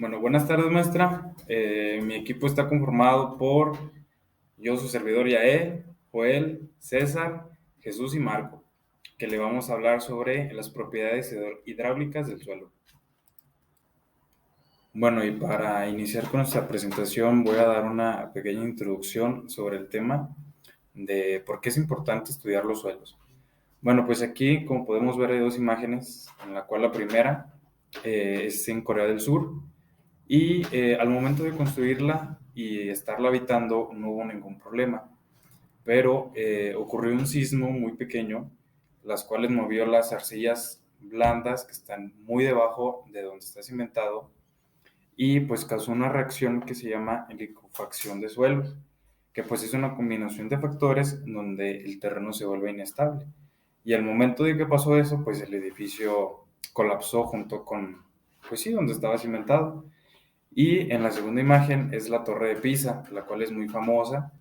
Bueno, buenas tardes, maestra. Mi equipo está conformado por yo, su servidor Yael, Joel, César, Jesús y Marco, que le vamos a hablar sobre las propiedades hidráulicas del suelo. Bueno, y para iniciar con nuestra presentación voy a dar una pequeña introducción sobre el tema de por qué es importante estudiar los suelos. Bueno, pues aquí, como podemos ver, hay dos imágenes, en la cual la primera es en Corea del Sur. Y al momento de construirla y estarla habitando no hubo ningún problema, pero ocurrió un sismo muy pequeño, las cuales movió las arcillas blandas que están muy debajo de donde está cimentado y pues causó una reacción que se llama licuefacción de suelos, que pues es una combinación de factores donde el terreno se vuelve inestable. Y al momento de que pasó eso, pues el edificio colapsó junto con, pues sí, donde estaba cimentado. Y en la segunda imagen es la Torre de Pisa, la cual es muy famosa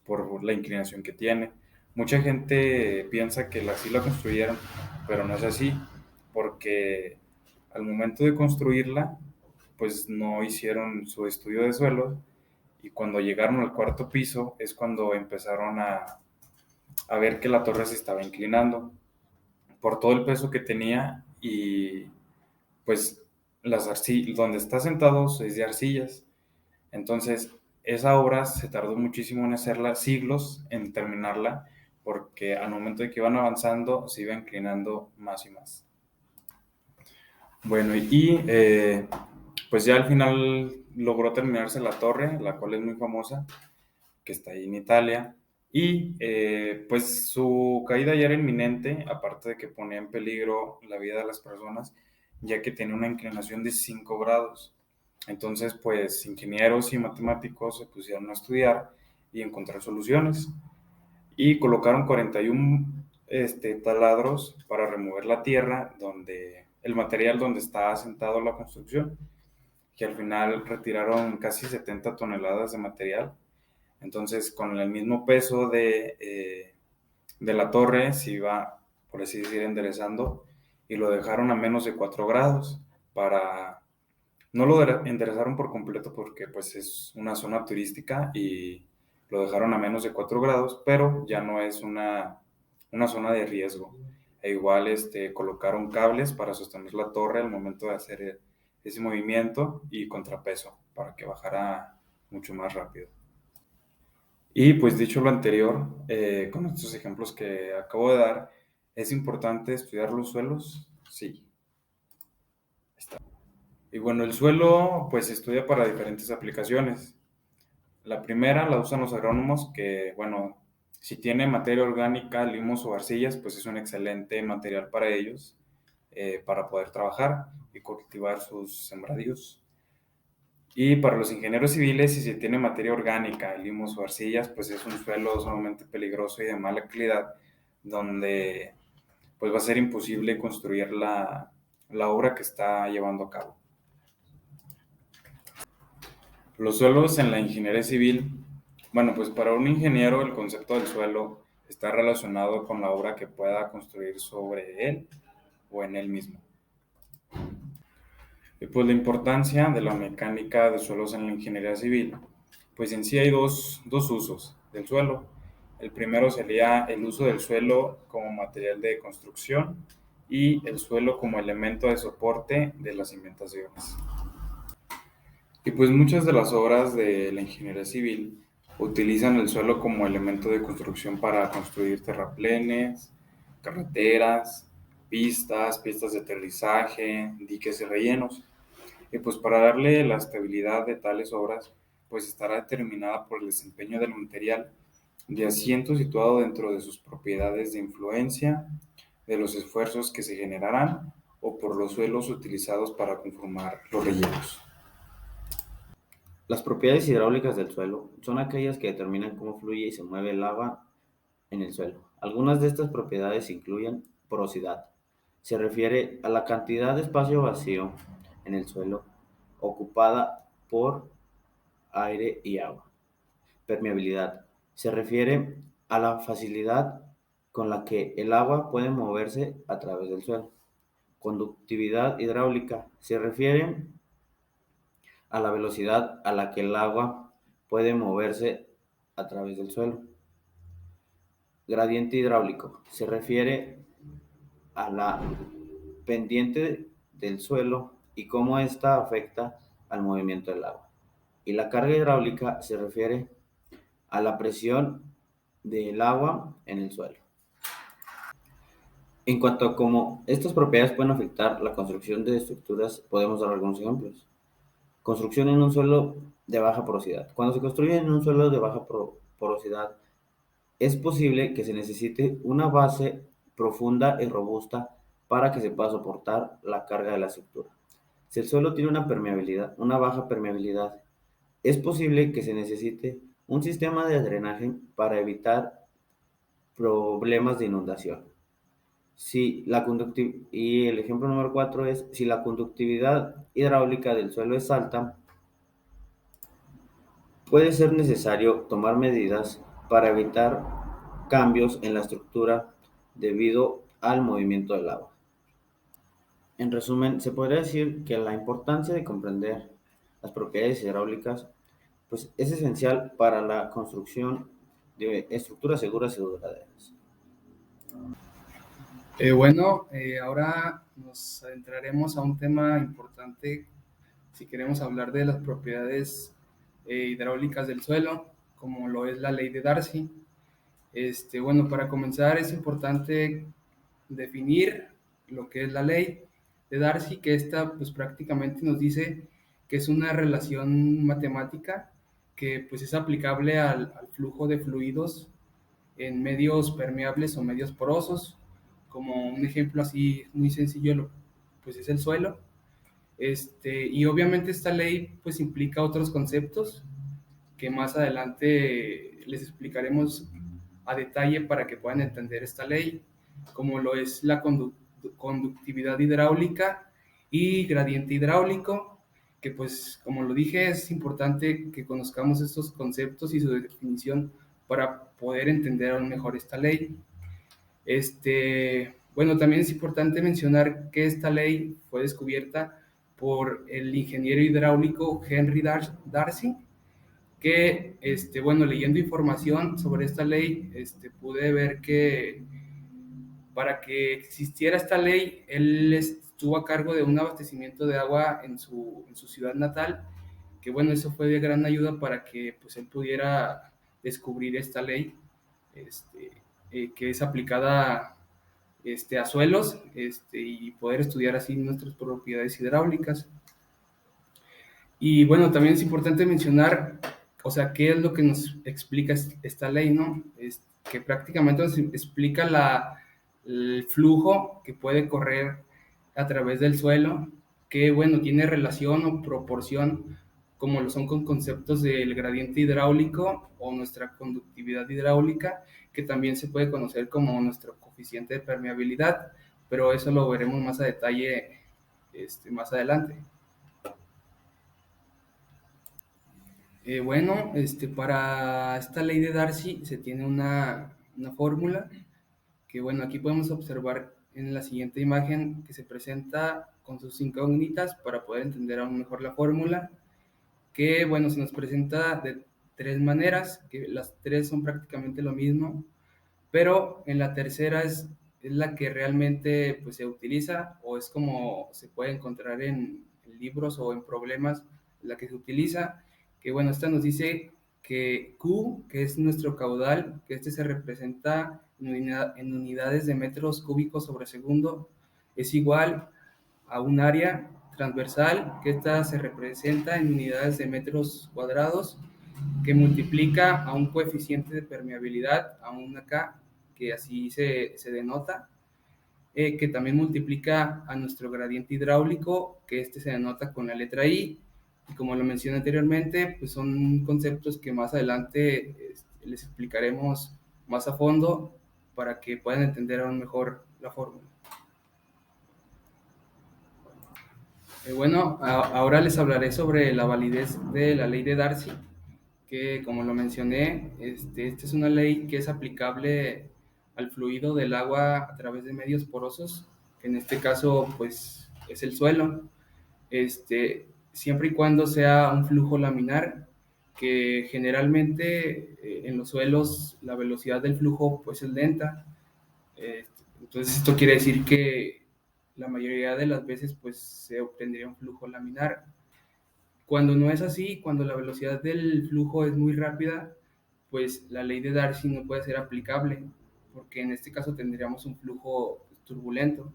por la inclinación que tiene. Mucha gente piensa que así la construyeron, pero no es así, porque al momento de construirla, pues no hicieron su estudio de suelos y cuando llegaron al cuarto piso es cuando empezaron a ver que la torre se estaba inclinando por todo el peso que tenía y pues donde está sentado es de arcillas. Entonces, esa obra se tardó muchísimo en hacerla, siglos en terminarla, porque al momento de que iban avanzando se iba inclinando más y más. Bueno, pues ya al final logró terminarse la torre, la cual es muy famosa, que está ahí en Italia, y pues su caída ya era inminente, aparte de que ponía en peligro la vida de las personas, ya que tenía una inclinación de 5 grados. Entonces, pues ingenieros y matemáticos se pusieron a estudiar y encontrar soluciones y colocaron 41 taladros para remover la tierra donde el material donde está asentado la construcción, que al final retiraron casi 70 toneladas de material. Entonces, con el mismo peso de la torre se iba, por así decir, enderezando y lo dejaron a menos de 4 grados para no lo enderezaron por completo porque pues es una zona turística y lo dejaron a menos de 4 grados, pero ya no es una zona de riesgo. E igual colocaron cables para sostener la torre al momento de hacer ese movimiento y contrapeso para que bajara mucho más rápido. Y pues dicho lo anterior, con estos ejemplos que acabo de dar, ¿es importante estudiar los suelos? Sí. Y bueno, el suelo pues se estudia para diferentes aplicaciones. La primera la usan los agrónomos que, bueno, si tiene materia orgánica, limos o arcillas, pues es un excelente material para ellos, para poder trabajar y cultivar sus sembradíos. Y para los ingenieros civiles, si se tiene materia orgánica, limos o arcillas, pues es un suelo sumamente peligroso y de mala calidad, donde pues va a ser imposible construir la obra que está llevando a cabo. Los suelos en la ingeniería civil, bueno, pues para un ingeniero el concepto del suelo está relacionado con la obra que pueda construir sobre él o en él mismo. Y pues la importancia de la mecánica de suelos en la ingeniería civil, pues en sí hay dos usos del suelo. El primero sería el uso del suelo como material de construcción y el suelo como elemento de soporte de las cimentaciones. Y pues muchas de las obras de la ingeniería civil utilizan el suelo como elemento de construcción para construir terraplenes, carreteras, pistas de aterrizaje, diques y rellenos. Y pues para darle la estabilidad de tales obras, pues estará determinada por el desempeño del material de asiento situado dentro de sus propiedades de influencia, de los esfuerzos que se generarán o por los suelos utilizados para conformar los rellenos. Las propiedades hidráulicas del suelo son aquellas que determinan cómo fluye y se mueve el agua en el suelo. Algunas de estas propiedades incluyen porosidad. Se refiere a la cantidad de espacio vacío en el suelo ocupada por aire y agua. Permeabilidad. Se refiere a la facilidad con la que el agua puede moverse a través del suelo. Conductividad hidráulica. Se refiere a la velocidad a la que el agua puede moverse a través del suelo. Gradiente hidráulico se refiere a la pendiente del suelo y cómo ésta afecta al movimiento del agua. Y la carga hidráulica se refiere a la presión del agua en el suelo. En cuanto a cómo estas propiedades pueden afectar la construcción de estructuras, podemos dar algunos ejemplos. Construcción en un suelo de baja porosidad. Cuando se construye en un suelo de baja porosidad, es posible que se necesite una base profunda y robusta para que se pueda soportar la carga de la estructura. Si el suelo tiene una baja permeabilidad, es posible que se necesite un sistema de drenaje para evitar problemas de inundación. Y el ejemplo número 4 es, si la conductividad hidráulica del suelo es alta, puede ser necesario tomar medidas para evitar cambios en la estructura debido al movimiento del agua. En resumen, se podría decir que la importancia de comprender las propiedades hidráulicas pues, es esencial para la construcción de estructuras seguras y duraderas. Ahora nos adentraremos a un tema importante si queremos hablar de las propiedades hidráulicas del suelo, como lo es la ley de Darcy. Para comenzar es importante definir lo que es la ley de Darcy, que esta pues prácticamente nos dice que es una relación matemática que pues es aplicable al flujo de fluidos en medios permeables o medios porosos. Como un ejemplo así muy sencillo, pues es el suelo. Y obviamente esta ley pues implica otros conceptos que más adelante les explicaremos a detalle para que puedan entender esta ley, como lo es la conductividad hidráulica y gradiente hidráulico, que pues como lo dije es importante que conozcamos estos conceptos y su definición para poder entender aún mejor esta ley. También es importante mencionar que esta ley fue descubierta por el ingeniero hidráulico Henry Darcy, que, leyendo información sobre esta ley, pude ver que para que existiera esta ley, él estuvo a cargo de un abastecimiento de agua en su ciudad natal, que bueno, eso fue de gran ayuda para que pues él pudiera descubrir esta ley, que es aplicada a suelos, y poder estudiar así nuestras propiedades hidráulicas. Y bueno, también es importante mencionar, o sea, qué es lo que nos explica esta ley, ¿no? Es que prácticamente nos explica el flujo que puede correr a través del suelo, que bueno, tiene relación o proporción, como lo son con conceptos del gradiente hidráulico o nuestra conductividad hidráulica, que también se puede conocer como nuestro coeficiente de permeabilidad, pero eso lo veremos más a detalle más adelante. Para esta ley de Darcy se tiene una fórmula que, bueno, aquí podemos observar en la siguiente imagen que se presenta con sus incógnitas para poder entender aún mejor la fórmula, que, bueno, se nos presenta de tres maneras, que las tres son prácticamente lo mismo, pero en la tercera es la que realmente pues, se utiliza o es como se puede encontrar en libros o en problemas, la que se utiliza, que bueno, esta nos dice que Q, que es nuestro caudal, que se representa en unidades de metros cúbicos sobre segundo, es igual a un área transversal, que esta se representa en unidades de metros cuadrados, que multiplica a un coeficiente de permeabilidad, a una K, que así se denota, que también multiplica a nuestro gradiente hidráulico, que se denota con la letra I, y como lo mencioné anteriormente, pues son conceptos que más adelante les explicaremos más a fondo para que puedan entender aún mejor la fórmula. Ahora les hablaré sobre la validez de la ley de Darcy, que como lo mencioné, esta es una ley que es aplicable al fluido del agua a través de medios porosos, que en este caso pues es el suelo. siempre y cuando sea un flujo laminar, que generalmente en los suelos la velocidad del flujo pues es lenta. Entonces esto quiere decir que la mayoría de las veces pues se obtendría un flujo laminar. Cuando no es así, cuando la velocidad del flujo es muy rápida, pues la ley de Darcy no puede ser aplicable, porque en este caso tendríamos un flujo turbulento.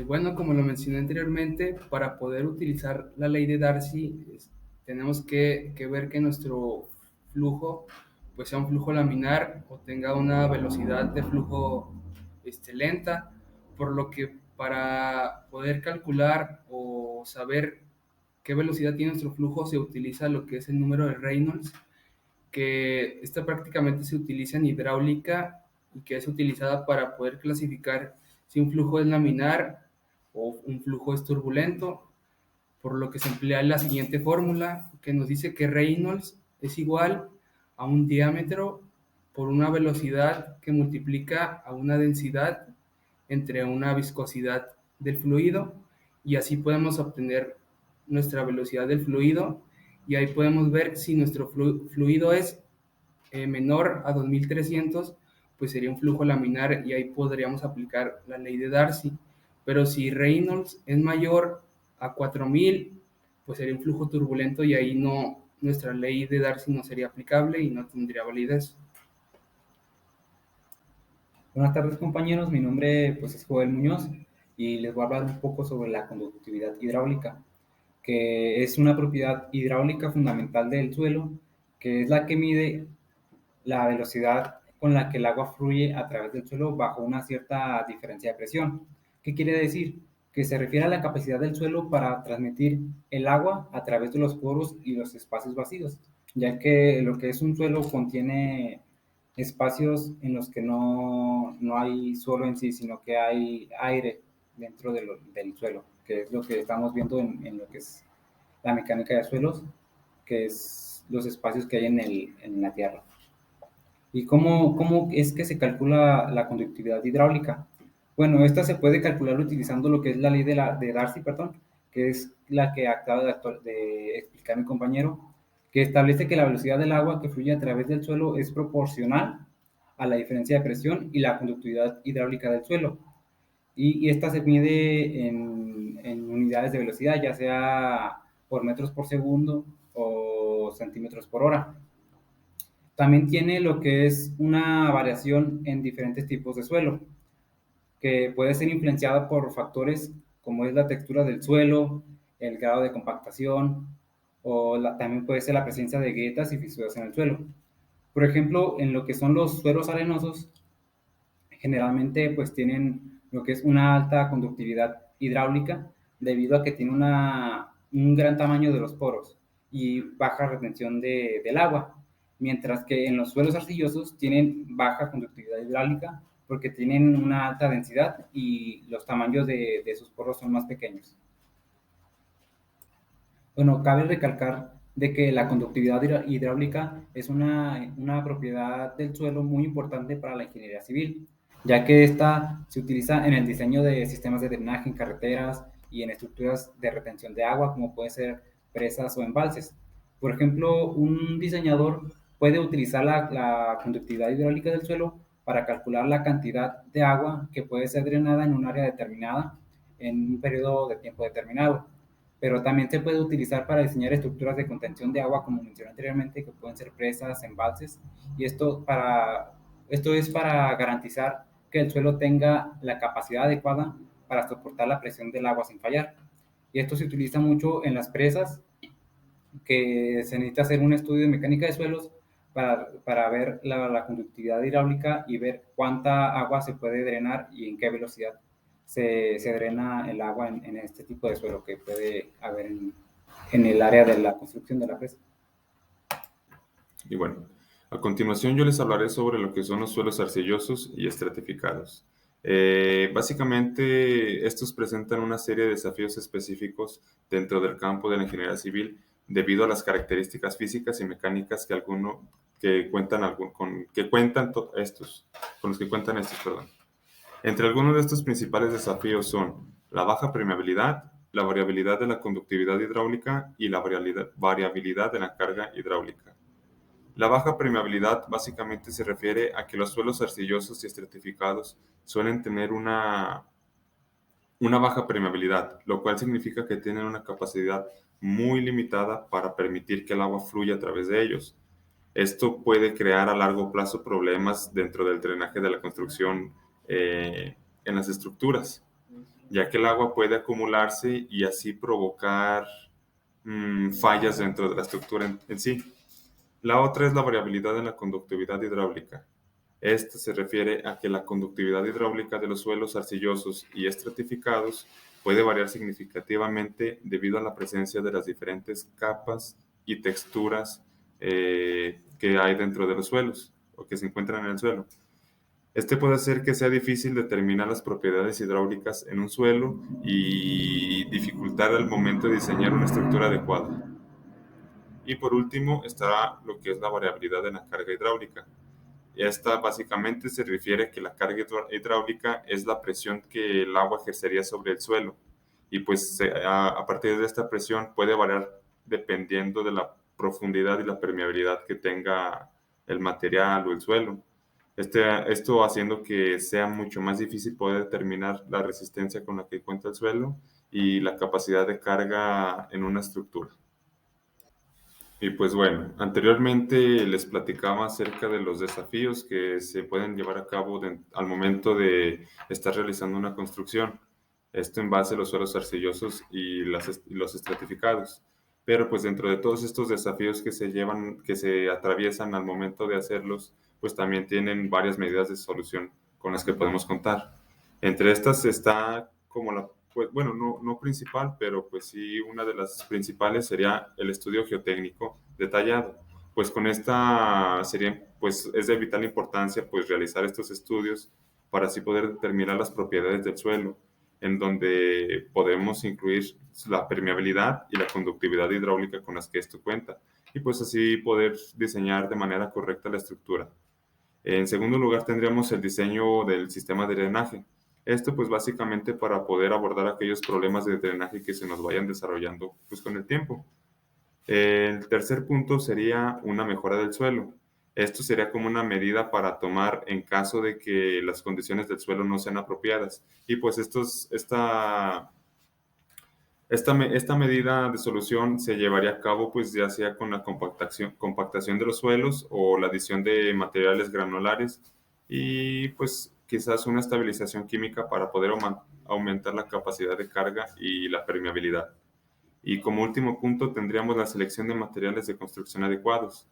Bueno, como lo mencioné anteriormente, para poder utilizar la ley de Darcy, tenemos que ver que nuestro flujo pues sea un flujo laminar o tenga una velocidad de flujo lenta, por lo que para poder calcular o saber qué velocidad tiene nuestro flujo se utiliza lo que es el número de Reynolds, que esta prácticamente se utiliza en hidráulica y que es utilizada para poder clasificar si un flujo es laminar o un flujo es turbulento, por lo que se emplea la siguiente fórmula que nos dice que Reynolds es igual a un diámetro por una velocidad que multiplica a una densidad entre una viscosidad del fluido, y así podemos obtener nuestra velocidad del fluido, y ahí podemos ver si nuestro fluido es menor a 2300, pues sería un flujo laminar y ahí podríamos aplicar la ley de Darcy. Pero si Reynolds es mayor a 4000, pues sería un flujo turbulento y ahí no, nuestra ley de Darcy no sería aplicable y no tendría validez. Buenas tardes, compañeros, mi nombre pues es Joel Muñoz y les voy a hablar un poco sobre la conductividad hidráulica, que es una propiedad hidráulica fundamental del suelo, que es la que mide la velocidad con la que el agua fluye a través del suelo bajo una cierta diferencia de presión. ¿Qué quiere decir? Que se refiere a la capacidad del suelo para transmitir el agua a través de los poros y los espacios vacíos, ya que lo que es un suelo contiene espacios en los que no hay suelo en sí, sino que hay aire dentro del suelo, que es lo que estamos viendo en lo que es la mecánica de suelos, que es los espacios que hay en la tierra. ¿Y cómo es que se calcula la conductividad hidráulica? Bueno, esta se puede calcular utilizando lo que es la ley de Darcy, perdón, que es la que acaba de explicar mi compañero, que establece que la velocidad del agua que fluye a través del suelo es proporcional a la diferencia de presión y la conductividad hidráulica del suelo. Y esta se mide en unidades de velocidad, ya sea por metros por segundo o centímetros por hora. También tiene lo que es una variación en diferentes tipos de suelo, que puede ser influenciada por factores como es la textura del suelo, el grado de compactación, o también puede ser la presencia de grietas y fisuras en el suelo. Por ejemplo, en lo que son los suelos arenosos, generalmente pues tienen lo que es una alta conductividad hidráulica debido a que tiene un gran tamaño de los poros y baja retención del agua, mientras que en los suelos arcillosos tienen baja conductividad hidráulica porque tienen una alta densidad y los tamaños de sus poros son más pequeños. Bueno, cabe recalcar de que la conductividad hidráulica es una propiedad del suelo muy importante para la ingeniería civil, ya que esta se utiliza en el diseño de sistemas de drenaje en carreteras y en estructuras de retención de agua, como puede ser presas o embalses. Por ejemplo, un diseñador puede utilizar la conductividad hidráulica del suelo para calcular la cantidad de agua que puede ser drenada en un área determinada en un periodo de tiempo determinado, pero también se puede utilizar para diseñar estructuras de contención de agua, como mencioné anteriormente, que pueden ser presas, embalses, y esto es para garantizar que el suelo tenga la capacidad adecuada para soportar la presión del agua sin fallar. Y esto se utiliza mucho en las presas, que se necesita hacer un estudio de mecánica de suelos para ver la conductividad hidráulica y ver cuánta agua se puede drenar y en qué velocidad se drena el agua en este tipo de suelo que puede haber en el área de la construcción de la presa. Y bueno, a continuación yo les hablaré sobre lo que son los suelos arcillosos y estratificados. Básicamente, estos presentan una serie de desafíos específicos dentro del campo de la ingeniería civil debido a las características físicas y mecánicas con los que cuentan estos. Entre algunos de estos principales desafíos son la baja permeabilidad, la variabilidad de la conductividad hidráulica y la variabilidad de la carga hidráulica. La baja permeabilidad básicamente se refiere a que los suelos arcillosos y estratificados suelen tener una baja permeabilidad, lo cual significa que tienen una capacidad muy limitada para permitir que el agua fluya a través de ellos. Esto puede crear a largo plazo problemas dentro del drenaje de la construcción en las estructuras, ya que el agua puede acumularse y así provocar fallas dentro de la estructura en sí. La otra es la variabilidad en la conductividad hidráulica. Esta se refiere a que la conductividad hidráulica de los suelos arcillosos y estratificados puede variar significativamente debido a la presencia de las diferentes capas y texturas que hay dentro de los suelos o que se encuentran en el suelo. Este puede hacer que sea difícil determinar las propiedades hidráulicas en un suelo y dificultar al momento de diseñar una estructura adecuada. Y por último está lo que es la variabilidad de la carga hidráulica. Esta básicamente se refiere a que la carga hidráulica es la presión que el agua ejercería sobre el suelo y pues a partir de esta presión puede variar dependiendo de la profundidad y la permeabilidad que tenga el material o el suelo. Esto haciendo que sea mucho más difícil poder determinar la resistencia con la que cuenta el suelo y la capacidad de carga en una estructura. Y pues bueno, anteriormente les platicaba acerca de los desafíos que se pueden llevar a cabo al momento de estar realizando una construcción. Esto en base a los suelos arcillosos y los estratificados. Pero pues dentro de todos estos desafíos que se atraviesan al momento de hacerlos, pues también tienen varias medidas de solución con las que podemos contar. Entre estas está como pues bueno, no principal, pero pues sí una de las principales sería el estudio geotécnico detallado. Pues con esta pues es de vital importancia pues realizar estos estudios para así poder determinar las propiedades del suelo, en donde podemos incluir la permeabilidad y la conductividad hidráulica con las que esto cuenta, y pues así poder diseñar de manera correcta la estructura. En segundo lugar, tendríamos el diseño del sistema de drenaje. Esto pues básicamente para poder abordar aquellos problemas de drenaje que se nos vayan desarrollando pues con el tiempo. El tercer punto sería una mejora del suelo. Esto sería como una medida para tomar en caso de que las condiciones del suelo no sean apropiadas. Y pues esta medida de solución se llevaría a cabo pues ya sea con la compactación de los suelos o la adición de materiales granulares y pues quizás una estabilización química para poder aumentar la capacidad de carga y la permeabilidad. Y como último punto tendríamos la selección de materiales de construcción adecuados.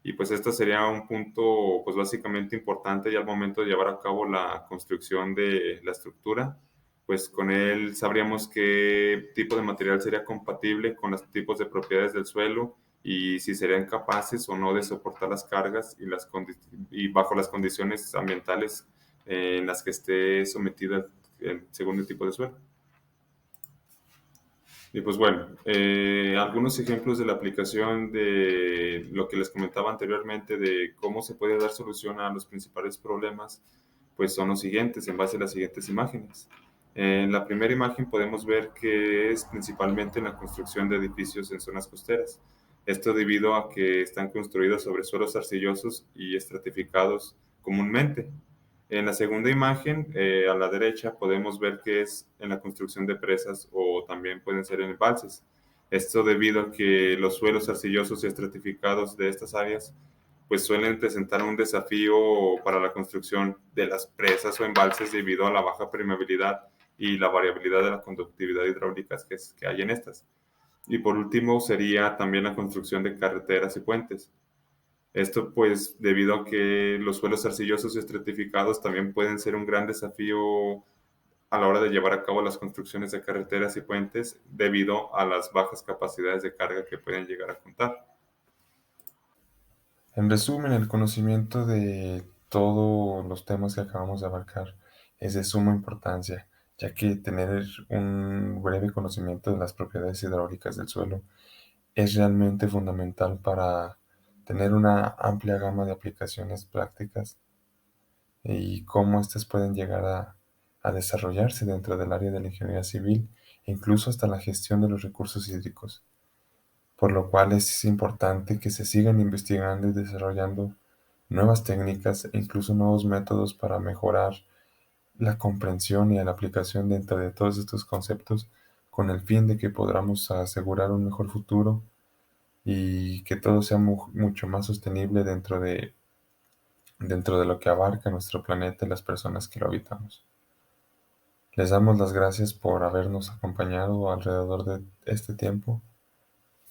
Y pues esto sería un punto pues básicamente importante ya al momento de llevar a cabo la construcción de la estructura. Pues con él sabríamos qué tipo de material sería compatible con los tipos de propiedades del suelo y si serían capaces o no de soportar las cargas y bajo las condiciones ambientales en las que esté sometido el segundo tipo de suelo. Y pues bueno, algunos ejemplos de la aplicación de lo que les comentaba anteriormente de cómo se puede dar solución a los principales problemas, pues son los siguientes, en base a las siguientes imágenes. En la primera imagen podemos ver que es principalmente en la construcción de edificios en zonas costeras. Esto debido a que están construidos sobre suelos arcillosos y estratificados comúnmente. En la segunda imagen, a la derecha, podemos ver que es en la construcción de presas o también pueden ser en embalses. Esto debido a que los suelos arcillosos y estratificados de estas áreas pues suelen presentar un desafío para la construcción de las presas o embalses debido a la baja permeabilidad y la variabilidad de la conductividad hidráulica que hay en estas. Y por último sería también la construcción de carreteras y puentes. Esto pues debido a que los suelos arcillosos y estratificados también pueden ser un gran desafío a la hora de llevar a cabo las construcciones de carreteras y puentes debido a las bajas capacidades de carga que pueden llegar a contar. En resumen, el conocimiento de todos los temas que acabamos de abarcar es de suma importancia, ya que tener un breve conocimiento de las propiedades hidráulicas del suelo es realmente fundamental para tener una amplia gama de aplicaciones prácticas y cómo éstas pueden llegar a desarrollarse dentro del área de la ingeniería civil e incluso hasta la gestión de los recursos hídricos, por lo cual es importante que se sigan investigando y desarrollando nuevas técnicas e incluso nuevos métodos para mejorar la comprensión y la aplicación dentro de todos estos conceptos con el fin de que podamos asegurar un mejor futuro y que todo sea mucho más sostenible dentro de lo que abarca nuestro planeta y las personas que lo habitamos. Les damos las gracias por habernos acompañado alrededor de este tiempo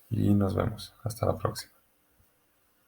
y nos vemos. Hasta la próxima.